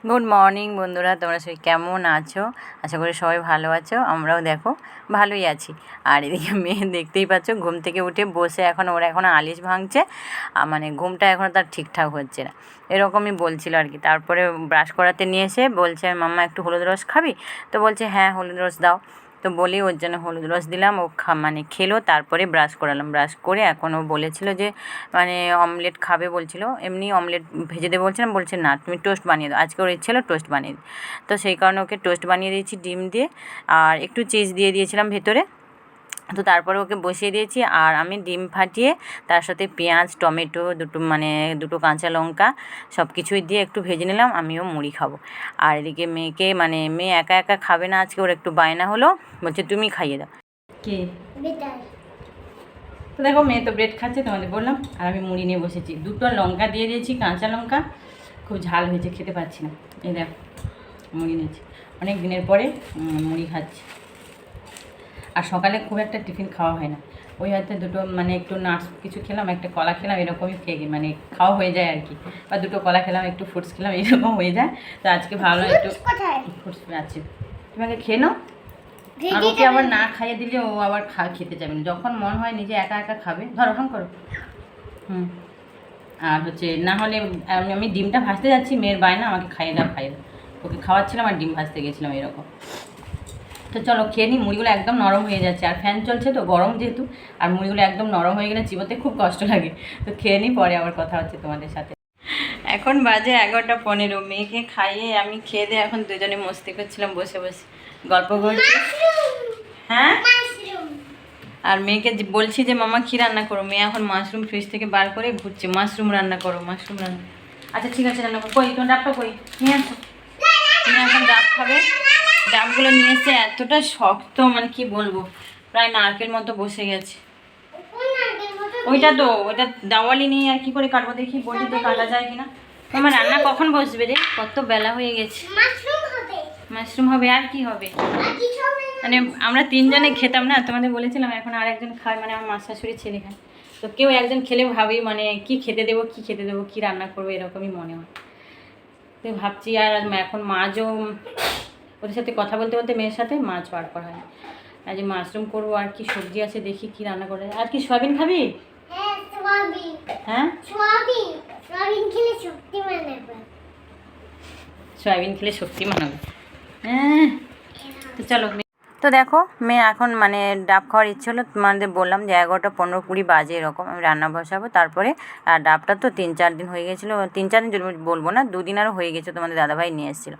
Good morning বন্ধুরা, তোমরা সবাই কেমন আছো? আশা করি সবাই ভালো আছো। আমরাও দেখো ভালোই আছি। আর এদিকে মেয়ে দেখতেই পাচ্ছ ঘুম থেকে উঠে বসে ওরা এখন আলিশ ভাঙছে। মানে ঘুমটা এখনও তার ঠিকঠাক হচ্ছে না, এরকমই বলছিল আর কি। তারপরে ব্রাশ করাতে নিয়ে এসে বলছে, মাম্মা একটু হলুদ রস খাবি? তো বলছে হ্যাঁ হলুদ রস দাও। তো বলি ওর জন্য হলুদ রস দিলাম, ও খেলো। তারপরে ব্রাশ করালাম। ব্রাশ করে এখন ও বলেছিল যে অমলেট খাবে বলছিল, এমনি অমলেট ভেজে দেবো বলছিলাম, বলছে না তুমি টোস্ট বানিয়ে দাও। আজকে ওর ইচ্ছে হলো টোস্ট বানিয়ে দিই। তো সেই কারণে ওকে টোস্ট বানিয়ে দিয়েছি ডিম দিয়ে, আর একটু চিজ দিয়ে দিয়েছিলাম ভেতরে। তো তারপরে ওকে বসিয়ে দিয়েছি, আর আমি ডিম ফাটিয়ে তার সাথে পেঁয়াজ টমেটো দুটো কাঁচা লঙ্কা সব কিছুই দিয়ে একটু ভেজে নিলাম। আমিও মুড়ি খাবো। আর এদিকে মেয়ে একা একা খাবে না, আজকে ওর একটু বায়না হলো, বলছে তুমি খাইয়ে দাও। কে? তো দেখো মেয়ে তো ব্রেড খাচ্ছে, তোমাদের বললাম। আর আমি মুড়ি নিয়ে বসেছি, দুটো লঙ্কা দিয়ে দিয়েছি, কাঁচা লঙ্কা, খুব ঝাল হয়েছে, খেতে পাচ্ছি না। এই দেখো মুড়ি নিয়েছি, অনেক দিনের পরে মুড়ি খাচ্ছি। আর সকালে খুব একটা টিফিন খাওয়া হয় না, ওই হয়তো দুটো একটু নাটস কিছু খেলাম, একটা কলা খেলাম, এরকমই খেয়ে খাওয়া হয়ে যায় আর কি। বা দুটো কলা খেলাম, একটু ফ্রুটস খেলাম, এরকম হয়ে যায়। তো আজকে ভাবলাম একটু ফ্রুটস আছে, তোমাকে খেয়ে নাও। আর ওকে আবার না খাইয়ে দিলে ও আবার খেতে যাবে না। যখন মন হয় নিজে একা একা খাবে, ধরো হাম করো। আর না হলে আমি ডিমটা ভাজতে যাচ্ছি, মেয়ের বায়না আমাকে খাইয়ে দাও। ওকে খাওয়াচ্ছিলাম আর ডিম ভাজতে গেছিলাম এরকম। তো চলো খেয়ে নিই। মুড়িগুলো একদম নরম হয়ে যাচ্ছে, আর ফ্যান চলছে তো গরম যেহেতু, আর মুড়িগুলো একদম নরম হয়ে গেলে চিবোতে খুব কষ্ট লাগে। তো খেয়ে নিই, পরে আবার কথা হচ্ছে তোমাদের সাথে। এখন বাজে 11:15। মেয়েকে খাইয়ে আমি খেয়ে দিয়ে এখন দুজনে মস্তি করছিলাম বসে বসে, গল্প করছি। হ্যাঁ, আর মেয়েকে বলছি যে মামা কী রান্না করো। মেয়ে এখন মাশরুম ফ্রিজ থেকে বার করে ঘুরছে, মাশরুম রান্না করো, মাশরুম রান্না। আচ্ছা ঠিক আছে, রান্না করো। কই তোমার ডাবটা কই? নিয়ে আসো। তুমি এখন ডাব খাবে। ডাবগুলো নিয়ে এসে এতটা শক্ত, কি বলবো, প্রায় নারকেল মতো বসে গেছে। ওইটা দাওয়ালি নেই, আর কি করে কাটবো দেখি, বটিতে কাটা যায় কিনা। তোমার রান্না কখন বসবে রে? কত বেলা হয়ে গেছে। মাশরুম হবে, আর কি হবে? আমরা তিনজনে খেতাম না, তোমাদের বলেছিলাম। এখন আর একজন খায়, আমার মা শাশুড়ি ছেলে খায়। তো কেউ একজন খেলে ভাবি কি খেতে দেবো, কি রান্না করবো, এরকমই মনে হয়। তো ভাবছি, আর এখন মাছও ওদের সাথে কথা বলতে বলতে মেয়ের সাথে মাছ বার করা হয়। আজ মাশরুম করবো, আর কি সবজি আছে দেখি কি রান্না করে। আর কি সয়াবিন খাবি? হ্যাঁ, সয়াবিন খেলে শক্তিমান হবে। হ্যাঁ, তো চলো। তো দেখো মেয়ে এখন ডাব খাওয়ার ইচ্ছে হলো। তোমাদের বললাম যে 11টা 15-20 বাজে এরকম আমি রান্না বসাবো। তারপরে আর ডাবটা তো 3-4 দিন হয়ে গেছিলো, 3-4 দিন বলবো না, 2 দিন আরও হয়ে গেছে। তোমাদের দাদাভাই নিয়ে এসেছিলো,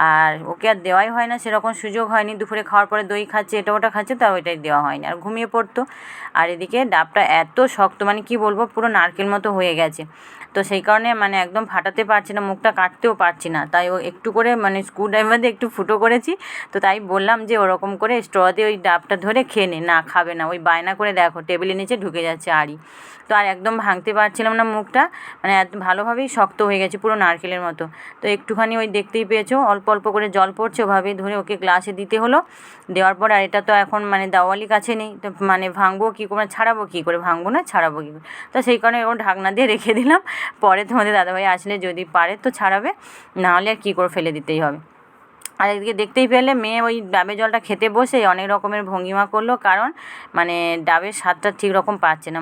আর ওকে আর দেওয়াই হয় না, সেরকম সুযোগ হয়নি। দুপুরে খাওয়ার পরে দই খাচ্ছে, এটা ওটা খাচ্ছে, তো ওইটাই দেওয়া হয়নি, আর ঘুমিয়ে পড়তো। আর এদিকে ডাবটা এত শক্ত, কি বলবো, পুরো নারকেল মতো হয়ে গেছে। তো সেই কারণে একদম ফাটাতে পারছি না, মুখটা কাটতেও পারছি না। তাই ও একটু করে স্ক্রুড্রাইভার দিয়ে একটু ফুটো করেছি। তো তাই বললাম যে ওরকম করে স্ট্র দিয়ে ওই ডাবটা ধরে খেয়ে নে। না, খাবে না, ওই বায়না করে দেখো টেবিলের নিচে ঢুকে যাচ্ছে আড়ি। তো আর একদম ভাঙতে পারছিলাম না মুখটা, এত ভালোভাবেই শক্ত হয়ে গেছে, পুরো নারকেলের মতো। তো একটুখানি ওই দেখতেই পেয়েছো অল্প অল্প করে জল পড়ছে, ওভাবেই ধরে ওকে গ্লাসে দিতে হলো। দেওয়ার পর আর এটা তো এখন দাওয়ালি কাছে নেই, তো ভাঙবো কী করে, ছাড়াবো কী করে, ভাঙবো না ছাড়াবো কী করে। তো সেই কারণে ও ঢাকনা দিয়ে রেখে দিলাম। পরে তোমাদের দাদাভাই আসলে যদি পারে তো ছাড়াবে, নাহলে আর কী করে, ফেলে দিতেই হবে। আর এদিকে দেখতেই পেলে মেয়ে ওই ডাবের জলটা খেতে বসে অনেক রকমের ভঙ্গিমা করলো, কারণ ডাবের স্বাদটা ঠিক রকম পাচ্ছে না।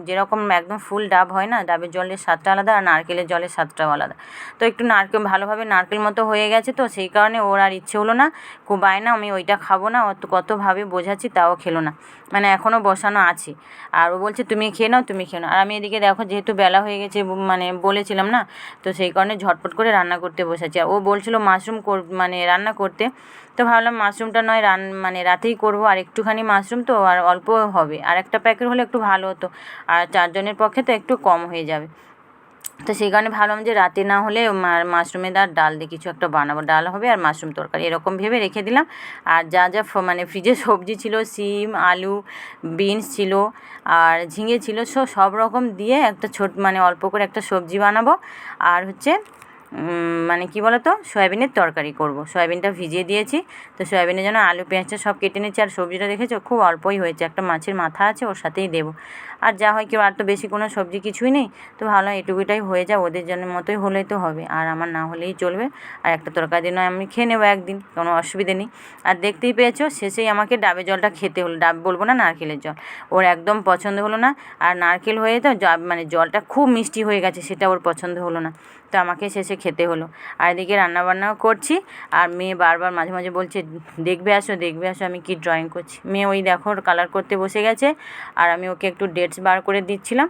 যেরকম একদম ফুল ডাব হয় না, ডাবের জলের স্বাদটা আলাদা, আর নারকেলের জলের স্বাদটাও আলাদা। তো একটু ভালোভাবে নারকেল মতো হয়ে গেছে, তো সেই কারণে ওর আর ইচ্ছে হলো না, খুব বায়না আমি ওইটা খাবো না। কতভাবে বোঝাচ্ছি তাও খেলো না, এখনও বসানো আছে। আর ও বলছে তুমি খেয়ে নাও, তুমি খেয়ে নাও। আর আমি এদিকে দেখো যেহেতু বেলা হয়ে গেছে, বলেছিলাম না, তো সেই কারণে ঝটপট করে রান্না করতে বসেছি। আর ও বলছিল মাশরুম রান্না করতে, তো ভাবলাম মাশরুমটা নয় রাতেই করবো। আর একটুখানি মাশরুম তো, আর অল্প হবে, আর একটা প্যাকেট হলে একটু ভালো হতো, আর 4 জনের পক্ষে তো একটু কম হয়ে যাবে। তো সেই কারণে ভাবলাম যে রাতে না হলে মাশরুমের ডাল দিয়ে কিছু একটা বানাবো, ডাল হবে আর মাশরুম তরকারি, এরকম ভেবে রেখে দিলাম। আর যা যা ফ্রিজে সবজি ছিল, সিম, আলু, বিনস ছিল, আর ঝিঙে ছিল, সব রকম দিয়ে একটা অল্প করে একটা সবজি বানাবো। আর কী বলো তো, সয়াবিনের তরকারি করব। সয়াবিনটা ভিজিয়ে দিয়েছি, তো সয়াবিনের জন্য আলু পেঁয়াজটা সব কেটে নিচ্ছি। আর সবজিটা দেখেছো খুব অল্পই হয়েছে, একটা মাছের মাথা আছে, ওর সাথেই দেবো। আর যা হয় কেউ, আর তো বেশি কোনো সবজি কিছুই নেই, তো ভালো এটুকুটাই হয়ে যায়, ওদের জন্য মতোই হলেই তো হবে, আর আমার না হলেই চলবে। আর একটা তরকারি নয় আমি খেয়ে নেবো একদিন, কোনো অসুবিধে নেই। আর দেখতেই পেয়েছো শেষেই আমাকে ডাবের জলটা খেতে হলো, ডাব বলবো না, নারকেলের জল। ওর একদম পছন্দ হলো না, আর নারকেল হয়ে তো মানে জলটা খুব মিষ্টি হয়ে গেছে, সেটা ওর পছন্দ হলো না, তো আমাকে শেষে খেতে হলো। আর এদিকে রান্নাবান্নাও করছি, আর মেয়ে বারবার মাঝে মাঝে বলছে দেখবে আসো দেখবে আসো আমি কি ড্রয়িং করছি। মেয়ে ওই দেখো কালার করতে বসে গেছে, আর আমি ওকে একটু ডেটস বার করে দিচ্ছিলাম,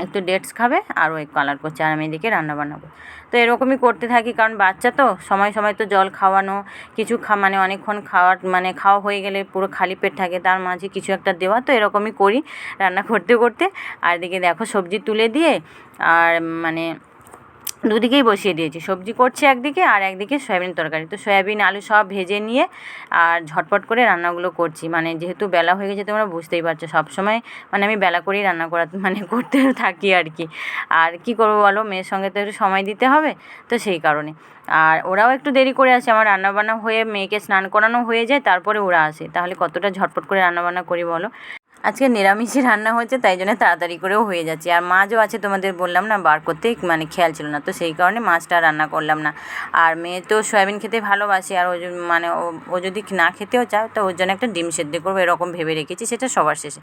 একটু ডেটস খাবে, আর ওই কালার করছে, আর আমি এদিকে রান্না বান্নাবো। তো এরকমই করতে থাকি, কারণ বাচ্চা তো সময় সময় তো জল খাওয়ানো, কিছু মানে অনেকক্ষণ খাওয়ার মানে খাওয়া হয়ে গেলে পুরো খালি পেট থাকে, তার মাঝে কিছু একটা দেওয়া, তো এরকমই করি রান্না করতে করতে। আর এদিকে দেখো সবজি তুলে দিয়ে আর মানে দুদিকেই বসিয়ে দিয়েছি, সবজি করছি একদিকে, আর একদিকে সয়াবিন তরকারি। তো সয়াবিন আলু সব ভেজে নিয়ে আর ঝটপট করে রান্নাগুলো করছি, মানে যেহেতু বেলা হয়ে গেছে তোমরা বুঝতেই পারছো, সবসময় মানে আমি বেলা করেই রান্না করা মানে করতে থাকি আর কি। আর কি করবো বলো, মেয়ের সঙ্গে তো একটু সময় দিতে হবে, তো সেই কারণে। আর ওরাও একটু দেরি করে আসে, আমার রান্নাবান্না হয়ে মেয়েকে স্নান করানো হয়ে যায়, তারপরে ওরা আসে, তাহলে কতটা ঝটপট করে রান্নাবান্না করি বলো। আজকে নিরামিষই রান্না হচ্ছে, তাই জন্য তাড়াতাড়ি করেও হয়ে যাচ্ছে। আর মাছও আছে, তোমাদের বললাম না, বার করতে মানে খেয়াল ছিল না, তো সেই কারণে মাছটা রান্না করলাম না। আর মেয়ে তো সয়াবিন খেতে ভালোবাসে, আর মানে ও যদি না খেতেও চায়, তো ওর জন্য একটা ডিম সেদ্ধ করবো এরকম ভেবে রেখেছি, সেটা সবার শেষে।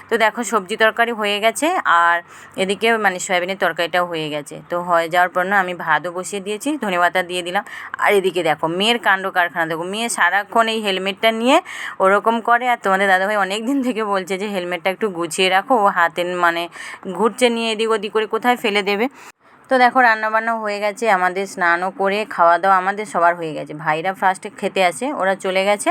তো দেখো সবজি তরকারি হয়ে গেছে, আর এদিকে মানে সয়াবিনের তরকারিটাও হয়ে গেছে। তো হয়ে যাওয়ার পর না আমি ভাতও বসিয়ে দিয়েছি, ধনেপাতা দিয়ে দিলাম। আর এদিকে দেখো মেয়ের কাণ্ড কারখানা, দেখো মেয়ে সারাক্ষণ এই হেলমেটটা নিয়ে ওরকম করে, আর তোমাদের দাদাভাই অনেক দিন থেকে বলছে যে হেলমেটটা একটু গুছিয়ে রাখো, ও হাতে মানে ঘুরছে নিয়ে এদিক ওদিক করে কোথায় ফেলে দেবে। তো দেখো রান্নাবান্নাও হয়ে গেছে, আমাদের স্নানও করে খাওয়া দাওয়া আমাদের সবার হয়ে গেছে। ভাইরা ফার্স্টে খেতে আসে, ওরা চলে গেছে,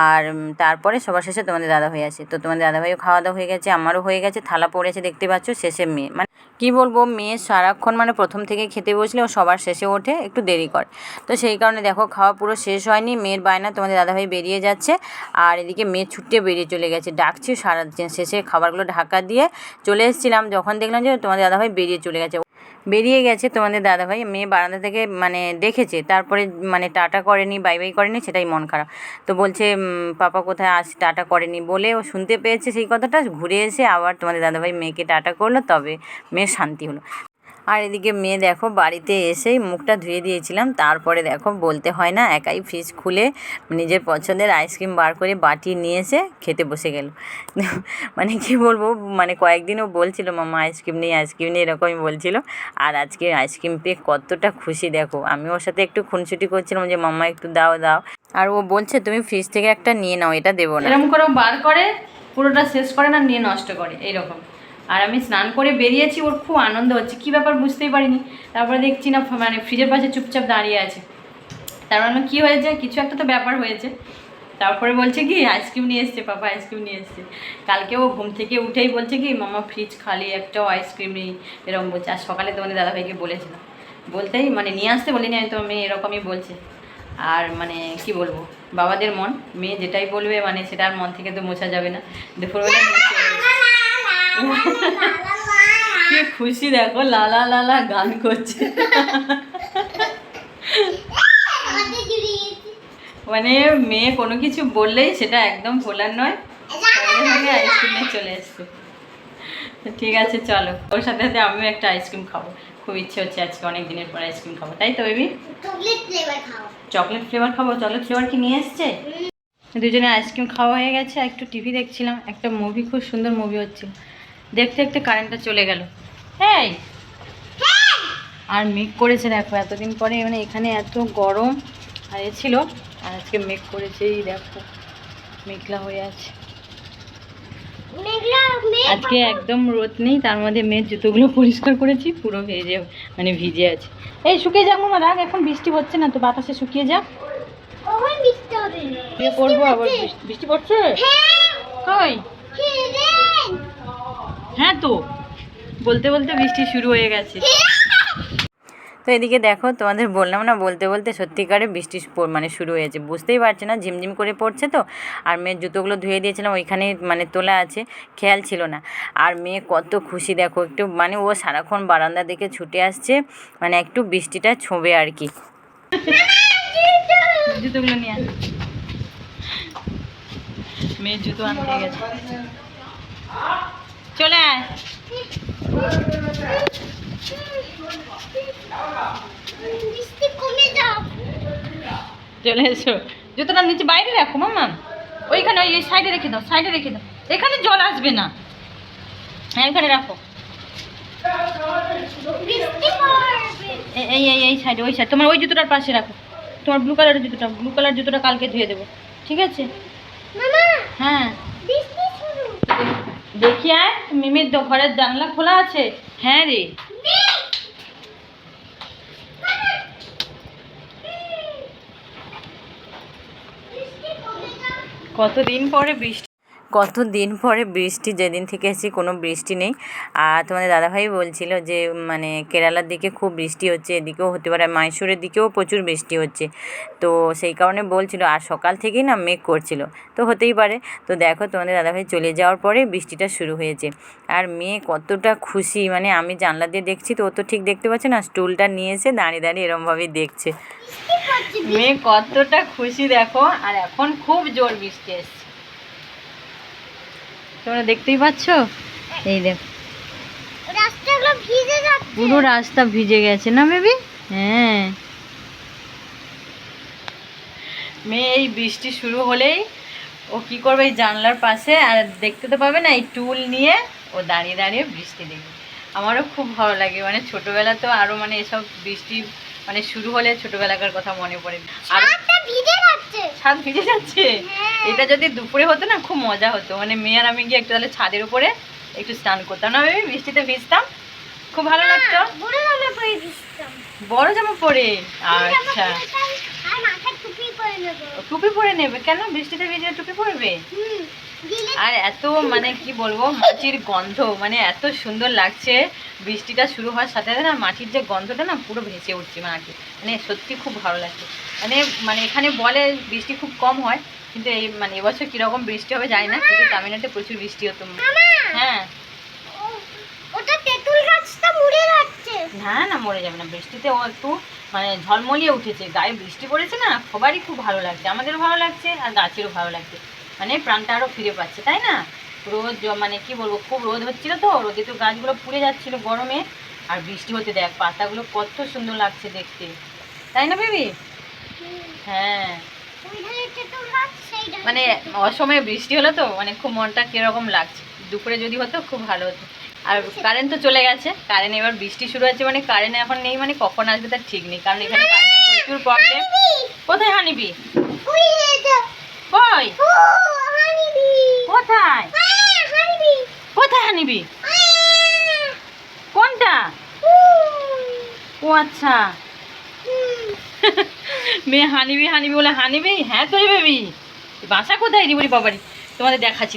আর তারপরে সবার শেষে তোমাদের দাদা হয়ে আসে। তো তোমাদের দাদাভাইও খাওয়া দাওয়া হয়ে গেছে, আমারও হয়ে গেছে, থালা পড়েছে দেখতে পাচ্ছ, শেষে মেয়ে মানে কী বলবো, মেয়ে সারাক্ষণ মানে প্রথম থেকে খেতে বসলে ও সবার শেষে ওঠে, একটু দেরি করে, তো সেই কারণে দেখো খাওয়া পুরো শেষ হয়নি, মেয়ের বায়না তোমাদের দাদাভাই বেরিয়ে যাচ্ছে, আর এদিকে মেয়ে ছুটে বেরিয়ে চলে গেছে, ডাকছি সারা শেষে খাবারগুলো ঢাকা দিয়ে চলে এসেছিলাম, যখন দেখলাম যে তোমাদের দাদাভাই বেরিয়ে চলে গেছে, বেরিয়ে গেছে তোমাদের দাদাভাই, মেয়ে বারান্দা থেকে মানে দেখেছে, তারপরে মানে টাটা করেনি, বাই বাই করেনি, সেটাই মন খারাপ। তো বলছে পাপা কোথায় টাটা করেনি বলে ও শুনতে পেয়েছে সেই কথাটা, ঘুরে এসে আবার তোমাদের দাদাভাই মেয়েকে টাটা করলো, তবে মেয়ের শান্তি হলো। আর এদিকে মেয়ে দেখো বাড়িতে এসেই মুখটা ধুয়ে দিয়েছিলাম, তারপরে দেখো বলতে হয় না, একাই ফ্রিজ খুলে নিজের পছন্দের আইসক্রিম বার করে বাটি নিয়ে এসে খেতে বসে গেল। মানে কি বলবো, মানে কয়েকদিনও বলছিল মামা আইসক্রিম নেই আইসক্রিম নেই এরকমই বলছিল, আর আজকে আইসক্রিম পেয়ে কতটা খুশি দেখো। আমি ওর সাথে একটু খুনসুটি করছিলাম যে মাম্মা একটু দাও দাও, আর ও বলছে তুমি ফ্রিজ থেকে একটা নিয়ে নাও, এটা দেবো না, এরকম করে বার করে পুরোটা শেষ করে না, নিয়ে নষ্ট করে এইরকম। আর আমি স্নান করে বেরিয়েছি, ওর খুব আনন্দ হচ্ছে, কী ব্যাপার বুঝতেই পারিনি। তারপরে দেখছি না মানে ফ্রিজের পাশে চুপচাপ দাঁড়িয়ে আছে, তার মানে কী হয়েছে, কিছু একটা তো ব্যাপার হয়েছে। তারপরে বলছে কি আইসক্রিম নিয়ে এসছে, পাপা আইসক্রিম নিয়ে এসছে। কালকে ও ঘুম থেকে উঠেই বলছে কি মামা ফ্রিজ খালি, একটাও আইসক্রিম নেই এরকম বলছে। আর সকালে তোমাদের দাদাভাইকে বলেছিলাম, বলতেই মানে নিয়ে আসতে বলিনি আমি, তো মেয়ে এরকমই বলছে। আর মানে কি বলবো, বাবাদের মন, মেয়ে যেটাই বলবে মানে সেটা আর মন থেকে তো মোছা যাবে না। দুপুরবেলা কি খুশি দেখো, লালা লালা গান করছে, মানে মেয়ে কোনো কিছু বললেই সেটা একদম ভোলার নয়, সঙ্গে আইসক্রিম নিয়ে চলে এসছে। ঠিক আছে চলো, ওর সাথে সাথে আমিও একটা আইসক্রিম খাবো, খুব ইচ্ছে হচ্ছে আজকে অনেক দিনের পর আইসক্রিম খাবো, তাই তো বেবি? চকলেট ফ্লেভার খাবো, চকলেট ফ্লেভার কি নিয়ে এসছে? দুজনে আইসক্রিম খাওয়া হয়ে গেছে, একটু টিভি দেখছিলাম, একটা মুভি, খুব সুন্দর মুভি হচ্ছিল, দেখতে দেখতে কারেন্টটা চলে গেল। হ্যাঁ, আর মেঘ করেছে দেখো এতদিন পরে, মানে এখানে এত গরম আর এ ছিল, আর আজকে মেঘ করেছে, এই দেখো মেঘলা হয়ে আছে, আজকে একদম রোদ নেই, তার মধ্যে মেয়ের জুতোগুলো পরিষ্কার করেছি, পুরো ভেজে মানে ভিজে আছে। এই শুকিয়ে যাক মামা, রাখ, এখন বৃষ্টি হচ্ছে না তো, বাতাসে শুকিয়ে যাক, পড়বো আবার, বৃষ্টি পড়ছে কই? হ্যাঁ তো বলতে বলতে বৃষ্টি শুরু হয়ে গেছে। তো এদিকে দেখো তোমাদের বললাম না, বলতে বলতে সত্যিকারে বৃষ্টি মানে শুরু হয়েছে, বুঝতেই পারছে না, ঝিমঝিম করে পড়ছে তো। আর মেয়ের জুতোগুলো ধুয়ে দিয়েছিলাম, ওইখানে মানে তোলা আছে, খেয়াল ছিল না। আর মেয়ে কত খুশি দেখো, একটু মানে ও সারাক্ষণ বারান্দা দেখে ছুটে আসছে, মানে একটু বৃষ্টিটা ছোঁবে আর কি। জুতোগুলো নিয়ে আস, মেয়ের জুতো আনতে গেছে। চলে আয়। চলে এসো, জুতোটা নিচে বাইরে রাখো মামা, ওইখানে ওই সাইডে রেখে দাও, সাইডে রেখে দাও, এখানে জল আসবে না। হ্যাঁ এখানে রাখো, এই এই এই সাইডে, ওই সাইড তোমার ওই জুতোটার পাশে রাখো, তোমার ব্লু কালারের জুতোটা, ব্লু কালার জুতোটা কালকে ধুয়ে দেবো, ঠিক আছে? হ্যাঁ দেখি আয়, মিমির ঘরের জানলা খোলা আছে। হ্যাঁ রে, কতদিন পরে বৃষ্টি, যেদিন থেকে এসেছি কোনো বৃষ্টি নেই। আর তোমাদের দাদাভাই বলছিল যে মানে কেরালার দিকে খুব বৃষ্টি হচ্ছে, এদিকেও হতে পারে, মাইসোরের দিকেও প্রচুর বৃষ্টি হচ্ছে, তো সেই কারণে বলছিল। আর সকাল থেকেই না মেঘ করছিল, তো হতেই পারে। তো দেখো তোমাদের দাদাভাই চলে যাওয়ার পরে বৃষ্টিটা শুরু হয়েছে। আর মেয়ে কতটা খুশি, মানে আমি জানলা দিয়ে দেখছি তো ও তো ঠিক দেখতে পাচ্ছে না, স্টুলটা নিয়ে এসে দাঁড়িয়ে দাঁড়িয়ে এরমভাবেই দেখছে। মেয়ে কতটা খুশি দেখো। আর এখন খুব জোর বৃষ্টি এসছে, তোমরা দেখতেই পাচ্ছ। এই দেখো রাস্তাগুলো ভিজে যাচ্ছে, পুরো রাস্তা ভিজে গেছে না বেবি? হ্যাঁ, মেয়ে এই বৃষ্টি শুরু হলেই ও কি করবে, এই জানলার পাশে, আর দেখতে তো পাবে না, এই টুল নিয়ে ও দাঁড়িয়ে দাঁড়িয়ে বৃষ্টি দেখবে। আমারও খুব ভালো লাগে, মানে ছোটবেলা তো আরো মানে এসব বৃষ্টি মানে শুরু হলে ছোটবেলাকার কথা মনে পড়ে। আর ছাদ ভিজে যাচ্ছে, এটা যদি দুপুরে হতো না খুব মজা হতো, মানে মেয়ে আর আমি গিয়ে একটু তাহলে ছাদের উপরে একটু স্নান করতাম না বেবি, বৃষ্টিতে ভিজতাম, খুব ভালো লাগতো। বড় জামা পরে? আচ্ছা, টুপি পরে নেবে কেন, বৃষ্টিতে ভিজে টুপি পরবে? আর এত মানে কি বলবো, মাটির গন্ধ মানে এত সুন্দর লাগছে, বৃষ্টিটা শুরু হওয়ার সাথে সাথে না মাটির যে গন্ধটা না পুরো ভেসে উঠছে মাটি, মানে সত্যি খুব ভালো লাগছে। মানে মানে এখানে বলে বৃষ্টি খুব কম হয়, কিন্তু এই মানে এবছর কীরকম বৃষ্টি হবে জানি না, কিন্তু তামিলনাড়ুতে প্রচুর বৃষ্টি হতো। হ্যাঁ না মরে যাবে না, বৃষ্টিতে ও একটু মানে ঝলমলিয়ে উঠেছে, গায়ে বৃষ্টি পড়েছে না, সবারই খুব ভালো লাগছে, আমাদেরও ভালো লাগছে আর গাছেরও ভালো লাগছে, মানে প্রাণটা আরও ফিরে পাচ্ছে, তাই না? রোদ মানে কি বলবো, খুব রোদ হচ্ছিল তো, রোদে তো গাছগুলো পুড়ে যাচ্ছিল গরমে, আর বৃষ্টি হতে দেখ পাতাগুলো কত সুন্দর লাগছে দেখতে, তাই না বেবি? হ্যাঁ, মানে অসময়ে বৃষ্টি হলো তো মানে খুব মনটা কিরকম লাগছে, দুপুরে যদি হতো খুব ভালো হতো। আর কারেন্ট তো চলে গেছে, কারেন্ট এবার বৃষ্টি শুরু হচ্ছে মানে কারেন্ট এখন নেই, মানে কখন আসবে তার ঠিক নেই, কারণ এখানে কারেন্টের প্রচুর প্রবলেম। কোথায় হানিবি? কই কোথায় কোথায় হানিবি? কোনটা? ও আচ্ছা, মেয়ে হানিবি হানিবি বলে হানিবি। হ্যাঁ তো বেবি, বাসা কোথায় রে বাবারি, তোমাদের দেখাচ্ছি।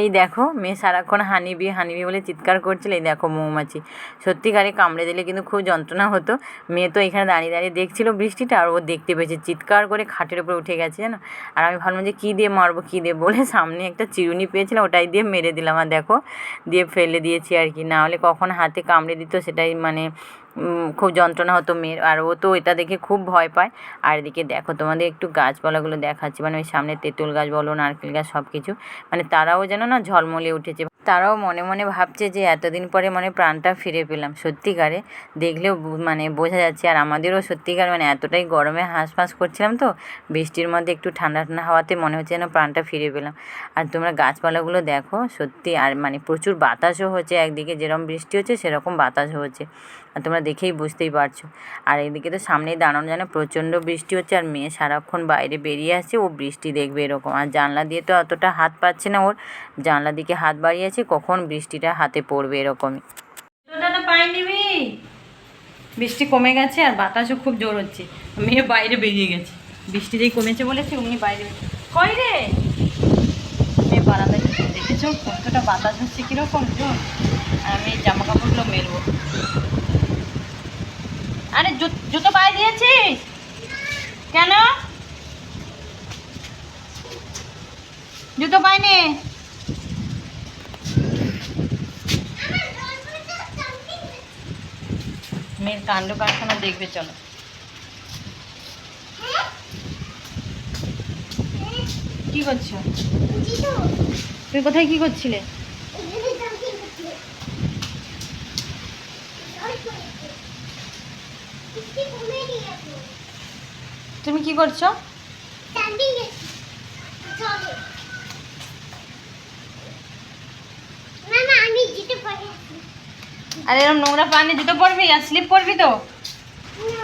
এই দেখো মেয়ে সারাক্ষণ হানিবি হানিবি বলে চিৎকার করছিল, এই দেখো মৌমাছি, সত্যিকারে কামড়ে দিলে কিন্তু খুব যন্ত্রণা হতো। মেয়ে তো এখানে দাঁড়িয়ে দাঁড়িয়ে দেখছিল বৃষ্টিটা, আর ও দেখতে পেয়েছে, চিৎকার করে খাটের উপরে উঠে গেছে জানো। আর আমি ভাবলাম যে কী দিয়ে মারবো কী দিয়ে, বলে সামনে একটা চিরুনি পেয়েছিলাম, ওটাই দিয়ে মেরে দিলাম, আর দেখো দিয়ে ফেলে দিয়েছি আর কি, না হলে কখন হাতে কামড়ে দিত সেটাই মানে খুব যন্ত্রণা হতো মেয়ের। আর ও তো এটা দেখে খুব ভয় পায়। আর এদিকে দেখো তোমাদের একটু গাছপালাগুলো দেখাচ্ছি, মানে ওই সামনে তেঁতুল গাছ বলো, নারকেল গাছ, সব কিছু মানে তারাও যেন না ঝলমলে উঠেছে, তারাও মনে মনে ভাবছে যে এতদিন পরে মানে প্রাণটা ফিরে পেলাম, সত্যিকারে দেখলেও মানে বোঝা যাচ্ছে। আর আমাদেরও সত্যিকার মানে এতটাই গরমে হাঁসফাঁস করছিলাম তো, বৃষ্টির মধ্যে একটু ঠান্ডা ঠান্ডা হাওয়াতে মনে হচ্ছে যেন প্রাণটা ফিরে পেলাম। আর তোমরা গাছপালাগুলো দেখো সত্যি, আর মানে প্রচুর বাতাসও হচ্ছে, একদিকে যেরকম বৃষ্টি হচ্ছে সেরকম বাতাসও হচ্ছে, আর তোমরা দেখেই বুঝতেই পারছো। আর এদিকে তো সামনেই দাঁড়ানো যেন প্রচণ্ড বৃষ্টি হচ্ছে, আর মেয়ে সারাক্ষণ বাইরে বেরিয়ে আসছে, ও বৃষ্টি দেখবে এরকম। আর জানলা দিয়ে তো অতটা হাত পাচ্ছে না ওর, জানলা দিকে হাত বাড়িয়েছে কখন বৃষ্টিটা হাতে পড়বে এরকমই। পাই নিবি, বৃষ্টি কমে গেছে আর বাতাসও খুব জোর হচ্ছে, মেয়ে বাইরে বেরিয়ে গেছে, বৃষ্টি যেই কমেছে বলেছে উনি বাইরে। কই রে মেয়ে বারান্দায় দেখেছো কতটা বাতাস হচ্ছে কীরকম জোর, আর আমি জামা কাপড়গুলো মেলবো। আরে জুতো পায়ে দিয়েছিস কেন? জুতো পাইনি, মেয়ের কাণ্ড কারখানা দেখবে চলো। কি করছো তুমি, কোথায় কি করছিলে? তুমি কি করছো? আর এরকম নোংরা পানি জুতো পরবি আর স্লিপ করবি তো?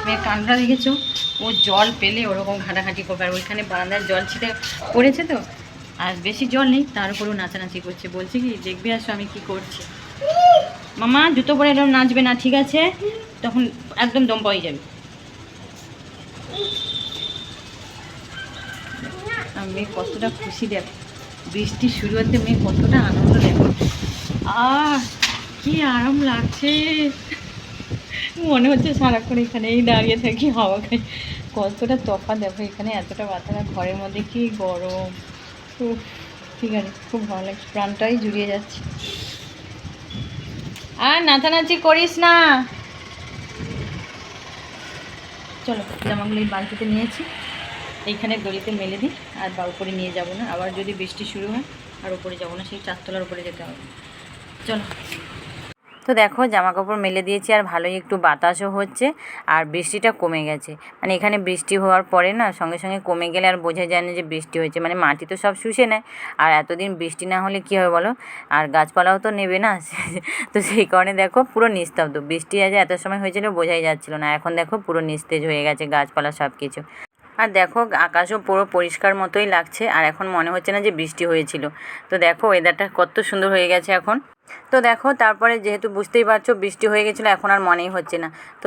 মেয়ের কানটা দেখেছো, ও জল পেলে ওরকম ঘাটাঘাটি করবে। আর ওইখানে বারান্দার জল ছিটে পড়েছে তো, আর বেশি জল নেই, তার উপরেও নাচানাচি করছে। বলছে কি দেখবি আসো আমি কি করছি। মামা জুতো পরে এরকম নাচবে না, ঠিক আছে? তখন একদম দম পাই যাবে। আর মেয়ে কতটা খুশি দেখ, বৃষ্টি শুরু হতে মেয়ে কতটা আনন্দ দেখো। কি আরাম লাগছে, মনে হচ্ছে সারাক্ষণ এখানেই দাঁড়িয়ে থাকি, হাওয়া খাই। কতটা তফাৎ দেখো, এখানে এতটা বাতাস, ঘরের মধ্যে কি গরম। ঠিক আছে, খুব ভালো লাগছে, প্রাণটাই জুড়িয়ে যাচ্ছে। আর নাচানাচি করিস না। চলো জামাগুলো এই বালতিতে নিয়েছি, এইখানে দড়িতে মেলে দিই, আর বা উপরে নিয়ে যাব না, আবার যদি বৃষ্টি শুরু হয় আর উপরে যাব না, সেই চারতলার উপরে যেতে হবে। চলো। তো দেখো জামা কাপড় মেলে দিয়েছি, আর ভালোই একটু বাতাসও হচ্ছে, আর বৃষ্টিটা কমে গেছে। মানে এখানে বৃষ্টি হওয়ার পরে না সঙ্গে সঙ্গে কমে গেলে আর বোঝা যায় না যে বৃষ্টি হয়েছে, মানে মাটি তো সব শুষে নেয়। আর এতদিন বৃষ্টি না হলে কী হয় বলো, আর গাছপালাও তো নেবে না। তো সেই কারণে দেখো পুরো নিস্তব্ধ, বৃষ্টি আজ এত সময় হয়েছিল বোঝাই যাচ্ছিল না, এখন দেখো পুরো নিস্তেজ হয়ে গেছে গাছপালা সব কিছু। আর দেখো আকাশও পুরো পরিষ্কার মতোই লাগছে, আর এখন মনে হচ্ছে না যে বৃষ্টি হয়েছিল। তো দেখো ওয়েদারটা কত সুন্দর হয়ে গেছে এখন। তো দেখো তারপরে যেহেতু বুঝতেই পারছো বৃষ্টি হয়ে গেছিলো, এখন আর মনেই হচ্ছে না। তো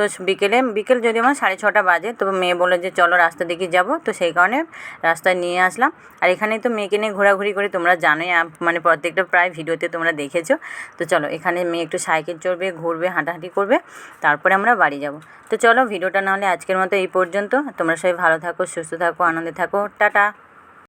বিকেল যদি আমার 6:30 বাজে, তো মেয়ে বললো যে চলো রাস্তা দিকে যাবো, তো সেই কারণে রাস্তায় নিয়ে আসলাম। আর এখানেই তো মেয়েকে নিয়ে ঘোরাঘুরি করে, তোমরা জানোই, মানে প্রত্যেকটা প্রায় ভিডিওতে তোমরা দেখেছো। তো চলো এখানে মেয়ে একটু সাইকেল চড়বে, ঘুরবে, হাঁটাহাঁটি করবে, তারপরে আমরা বাড়ি যাব। তো চলো ভিডিওটা নাহলে আজকের মতো এই পর্যন্ত। তোমরা সবাই ভালো থাকো, সুস্থ থাকো, আনন্দে থাকো, টাটা।